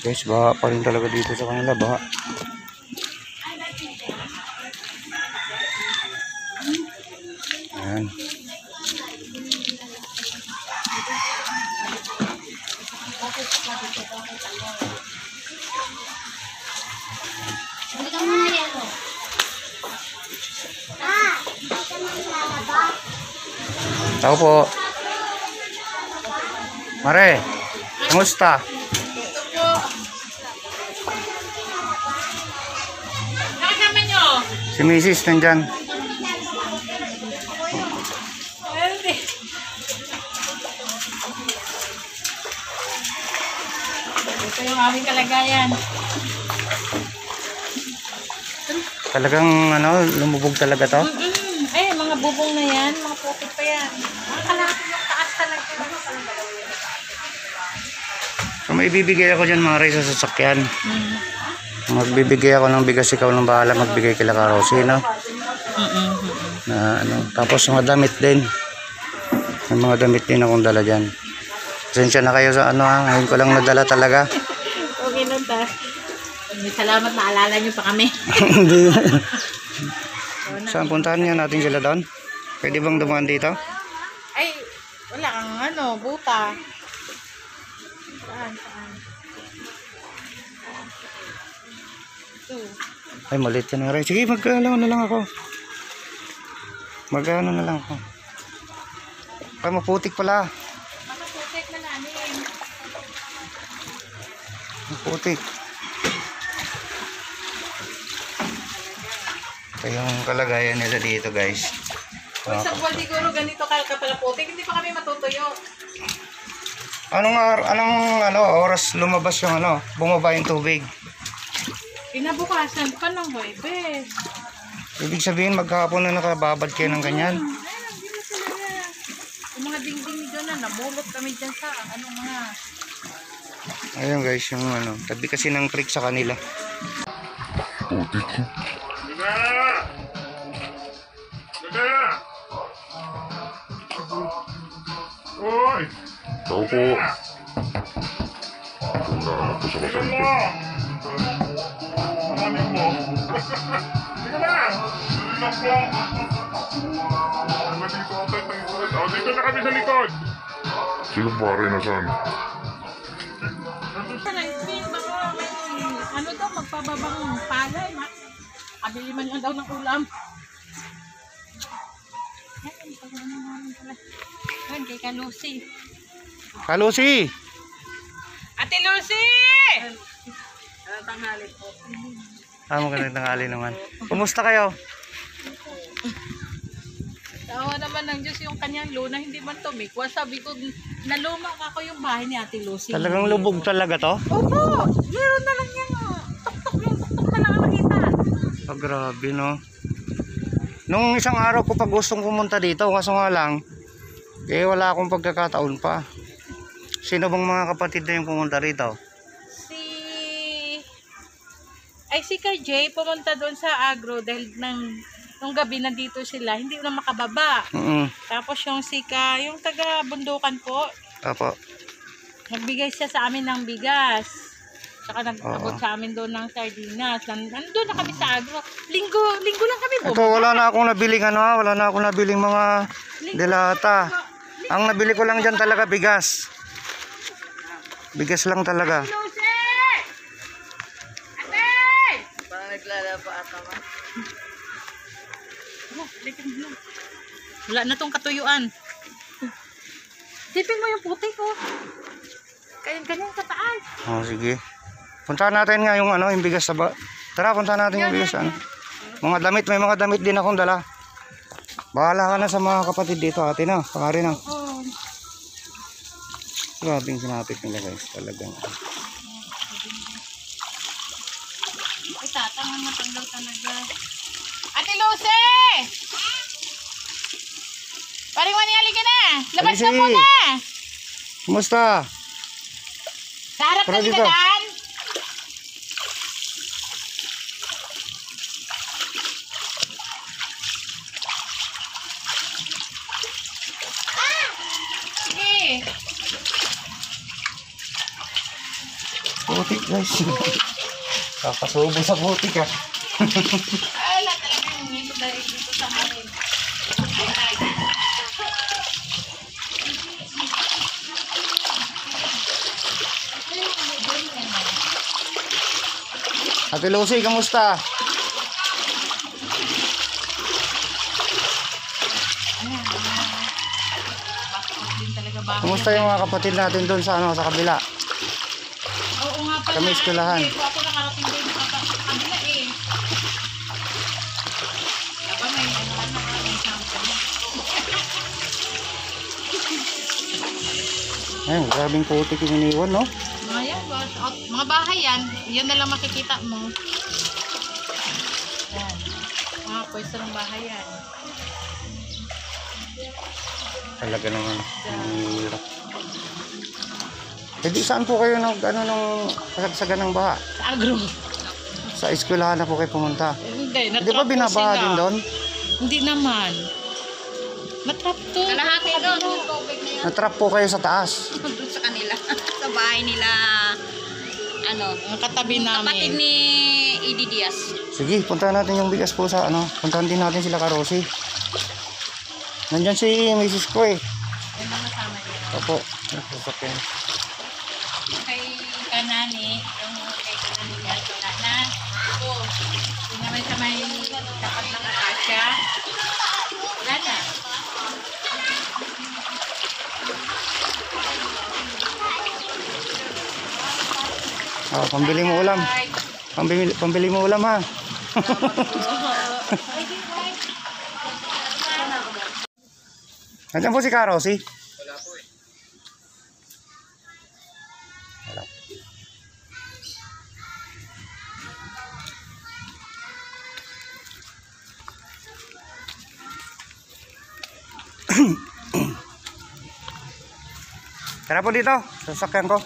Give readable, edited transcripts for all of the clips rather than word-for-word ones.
Guys, baha pa rin talaga dito sa kanila, baha. Ayan. Tao po. Mare, kumusta? Nakasama nyo? Si Mrs. nandyan. Ito yung aming kalagayan. Talagang ano, lumubog talaga to. Ay, mga bubong na yan. Mga putik pa yan. Ang kalaki yung taas talaga. So may ibibigay ako dyan mga rin sa sasakyan. Magbibigay ako ng bigas, ikaw nang bahala magbigay kila Karosi, no? Na ano, tapos mga damit din. May mga damit din akong dala dyan. Pasensya na kayo sa ano ha, ngayon ko lang nadala talaga. Okay lang ta. Salamat na alala nyo pa kami. Hindi. Saan puntahan niya natin sila doon? Pwede bang dumaan dito? Ay, wala kang ano, buta. Saan? Ito. Ay, malit yan. Sige, mag-ano na lang ako. Mag-ano na lang ako. Ay, maputik pala. Makaputik na namin. Maputik. Ito yung kalagayan nila dito, guys. Kung isang buwan siguro ganito kapala putik, hindi pa kami matutuyo. Anong oras lumabas yung bumaba yung tubig? Kinabukasan pa ng Huwebes. Ibig sabihin maghapon na nakababad kayo ng ganyan. Ayun, hindi na talaga. Yung mga dingding dyan na, namulot kami dyan sa mga... Ayun guys, yung tabi kasi ng creek sa kanila. Putik. Oy! Tao po. Naghahanap po sa kasal ko. Maraming mo. Sige na! Sige po. Nandito ako tayo ng ulit. O, dito na kami sa likod. Sino pare na saan? Ano daw, magpababang palay. Abili man lang daw ng ulam. Ayun, kay ka Lucy. Kalusi! Ate Lucy! Tanghali po. Magandang tanghali naman. Kumusta kayo? Tawa naman ng Diyos yung kanyang luna, hindi man tumikwa. Sabi ko, naluma ako yung bahay ni Ate Lucy. Talagang lubog talaga to? Opo! Meron na lang yan. Tuktok na lang ang makita. Grabe no. Nung isang araw ko pa gustong pumunta dito, kaso nga lang, wala akong pagkakataon pa. Sino bang mga kapatid na yung pumunta rito? Si Jay pumunta doon sa agro dahil nung gabi nandito sila, hindi na makababa. Tapos yung yung taga bundukan po, Apo. nagbigay siya sa amin ng bigas. Saka nag-abot sa amin doon ng sardinas. Nandun na kami sa agro. Linggo lang kami Ito, wala na akong nabiling mga delata. Ang nabili ko lang dyan talaga bigas. Bigas lang talaga. Parang naglalaba ata man. Wala na tong katuyuan. Tipin mo yung puti ko. Ganyan kataas. Oh, sige. Puntahan natin nga yung yung bigas sa Tara, puntahan natin yung bigas. Mga damit, may mga damit din akong dala. Bahala ka na sa mga kapatid dito, ate na, pakari na. Grabing sinapit nila guys, talagang. Ay, tatangan matanggal talaga. Ate Lucy! Paring maniali ka na! Labas ka muna! Kumusta? Sa harap Tara na dito. daan! Sige! Putik guys. Kakasubo sa putik ah. Ay, wala talaga yung ito dahil dito sa amin. Ate Lucy, kamusta? Bakit din talaga bahay. Kamusta yung mga kapatid natin doon sa ano, sa kabila? Oo nga pala. Kami eskwelahan. Hindi ako nakarating doon sa kanila eh. Aba may ano na may sample. Ayun, grabing putik yung iniwan, no? Mga yan, mga bahay yan. Yan na lang makikita mo. Yan. Mga pwesto ng bahay yan. Talaga naman. Ang hirap. Eh di saan po kayo nung kasagsagan ng baha? Sa agro. Sa eskwelahan na po kayo pumunta. Hindi, Di ba binabaha din doon? Hindi naman. Natrap to. Kalahati doon, yung tubig na yan. Natrap po kayo sa taas. Doon sa kanila. Sa bahay nila, ano, Ang katabi kapatid namin. ni Edie Diaz. Sige, puntahan natin yung bigas po sa ano. Puntahan din natin sila Karosi. Nandyan si Mrs. ko eh. Yan ang kasama niya. Opo. Sasakyan. Kay Kanani, yung kay Kanani niya, wala na. Oo. Yung naman sa may tapat ng Akasya. Wala na. Pambili mo ulam. Pambili mo ulam ha. Nandiyan po si Karosi? Wala po eh. Wala. Tara po dito, sasakyan ko.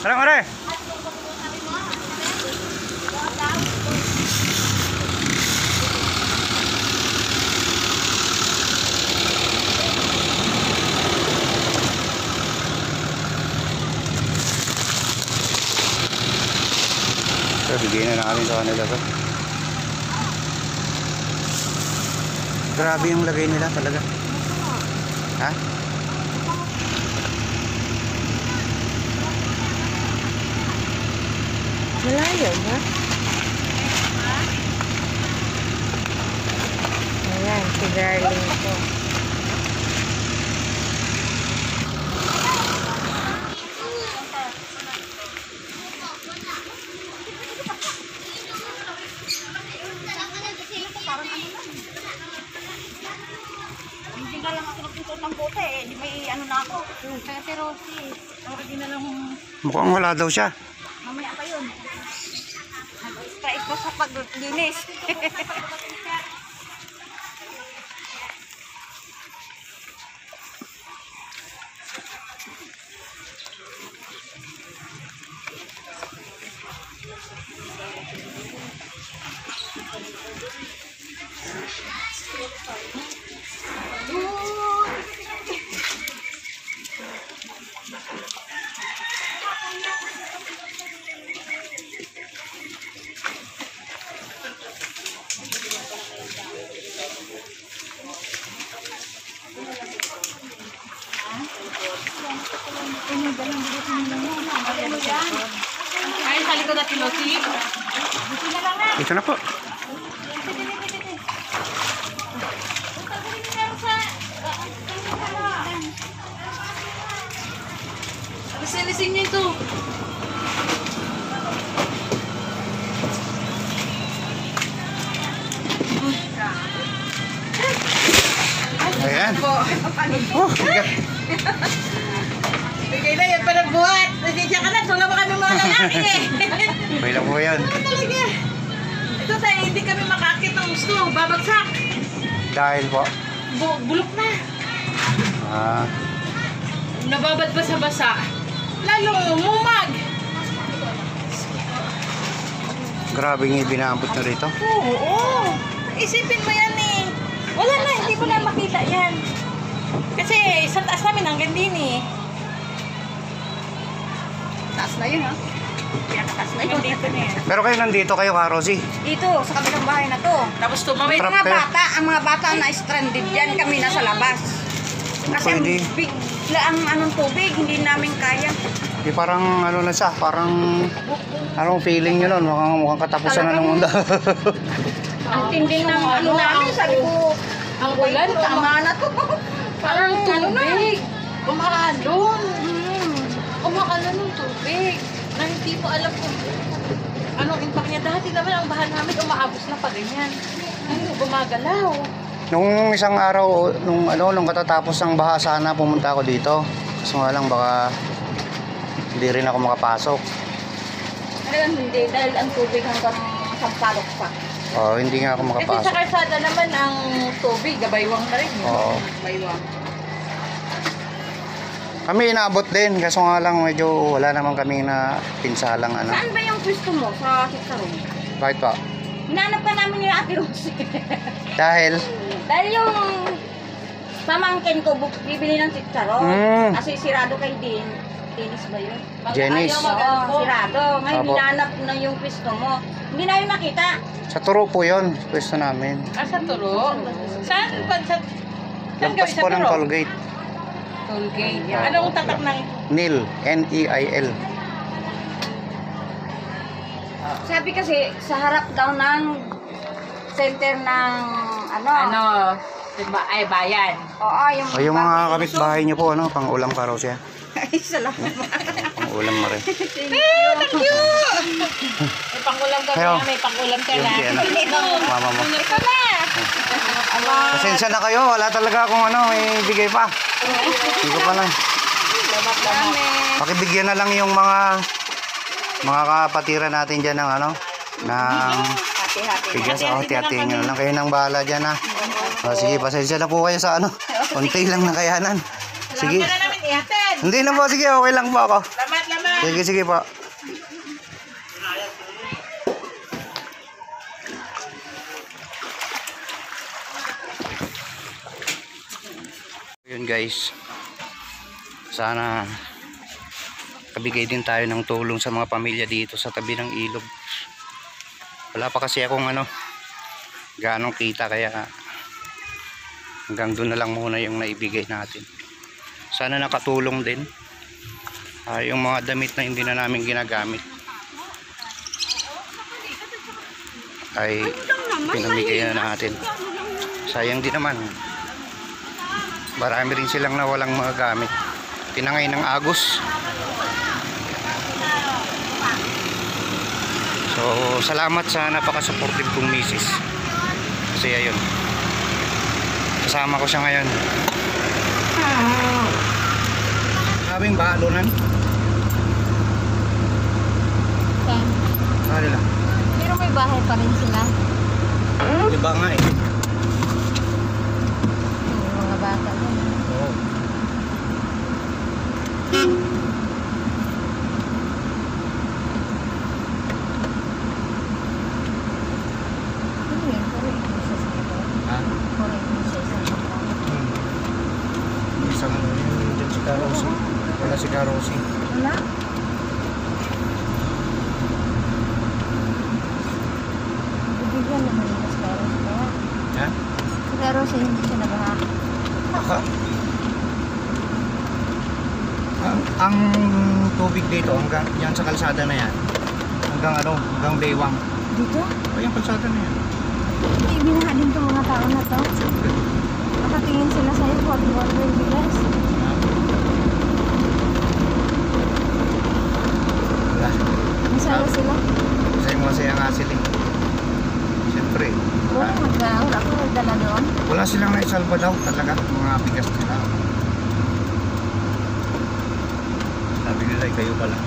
Tara, mare. So, bigyan na namin sa kanila to. Grabe yung lagay nila talaga. Ha? Malayo ba? Ayan, si Darling ko. Hindi na lang ako nagtutot ng bote eh. Di may ano na ako. Kaya si Rosie. Hindi na lang Mukhang wala daw siya. mamaya pa yun. Nag-strike ko sa paglinis. Ay, sa likod natin, Rosie. Dito na lang na. Ito na po. Alisin niyo ito. Ayan. Oh, bigat. Bigay na yan pa nagbuhat. Nasisya ka na. Tula mo kami mga lalaki eh. May lang po yan. Talaga. Ito tayo, hindi kami makakit ng gusto. Babagsak. Dahil po. Bulok na. Nababad basa-basa. Lalong umumag. Grabe nga ibinaabot nyo rito. Oo. Isipin mo yan eh. Wala na, hindi mo na makita yan. Kasi sa taas namin hanggang din eh. Taas na yun, ha? Pinakataas na yun. Hanggang dito na yan. Pero kayo nandito kayo, Rosie. Dito, sa kabilang bahay na to. Tapos tumawid. Trap Mga kayo. bata, ang mga bata na stranded yan, kami nasa labas. Kasi ang Pwede. bigla ang anong tubig, hindi namin kaya. Di parang ano na siya, parang anong feeling nyo nun? Mukhang katapusan na ng mundo. Ang tindi ng ano namin, sabi ko, Ang ulan, tama na to. parang ano na. tubig. Umaalon. Umaalon ng tubig. Na hindi mo alam kung anong impact niya. Dati naman ang bahan namin umaabos na pa ganyan. Ano, gumagalaw. Nung isang araw, nung katatapos ng baha, sana pumunta ako dito. So nga lang, baka hindi rin ako makapasok. Ngayon hindi, dahil ang tubig hanggang sampalok pa. Hindi nga ako Kasi sa makapasok. kalsada naman ang tubig, gabaywang na rin. Oo. Baywang. Kami inaabot din, kaso nga lang medyo wala naman kami na pinsalang ano. Saan ba yung pwesto mo sa Chicharon? Bakit pa? Hinanap ka namin yung Ate Rosie. Dahil, Dahil yung pamangkin ko bibili ng Chicharon. Kasi sirado kay Dennis ba yun? Janice. Oo, sirado. Ngayon Apo. hinanap na yung pwesto mo. Hindi namin makita. sa turo po yun, pwesto namin. Ah, sa turo? Saan ba? Saan Lagpas gawin sa po ng turo? Colgate. Tollgate. Anong tatak ng... NIL, N-E-I-L. Sabi kasi sa harap daw ng center ng ano. Ano? Diba? Ay, bayan. Oo, yung, O yung mga kapitbahay niyo po, ano, pang ulam ka raw siya. Ay, salamat. Pang ulam mo rin. May pangulam ka Kayo. na, may pangulam ka Yung na. si ano, mama mo. Ito na! Pasensya na kayo, wala talaga akong ano, may bigay pa. Hindi ko pa lang. Pakibigyan na lang yung mga kapatiran natin dyan ng ano, ng bigas. Hati-hatiin nyo lang. Kayo nang bahala dyan ha. Sige, pasensya na po kayo sa ano. Unti lang na kayanan. Sige. Kaya namin ihatid. Hindi na po, sige, okay lang po ako. Lamat. Sige, sige po. Yun guys, sana kabigay din tayo ng tulong sa mga pamilya dito sa tabi ng ilog. Wala pa kasi akong ano ganong kita, kaya hanggang doon na lang muna yung naibigay natin. Sana nakatulong din yung mga damit na hindi na namin ginagamit ay pinamigay na natin. Sayang din naman, marami rin silang nawalang mga gamit. Tinangay ng agos. So salamat sa napaka-supportive kong misis. Kasi ayun, kasama ko siya ngayon. Sabing bahalunan. Ano lang? Pero may bahay pa rin sila. Diba nga eh. Yung mga bata doon. Oo. Ano yan? Puro iglesia sa ito. Ha? Puro iglesia sa ito. Isang yun dyan si Karosi. Wala si Karosi. Wala? Bibigyan naman nila sa Karos kaya. Ha? Sa Karos hindi siya nagaha. Ang tubig dito hanggang yan sa kalsada na yan. Hanggang ano, hanggang Baywang. Dito? O yung kalsada na yan. Hindi binaha din itong mga tao na to. Nakatingin sila sa'yo kung ano yung bigas. Wala. Masaya sila. Masaya nga sila eh. Siyempre. Wala magdala. Ako nagdala doon. Wala silang naisalba daw talaga. Mga bigas nila. Sabi nila, kayo pala.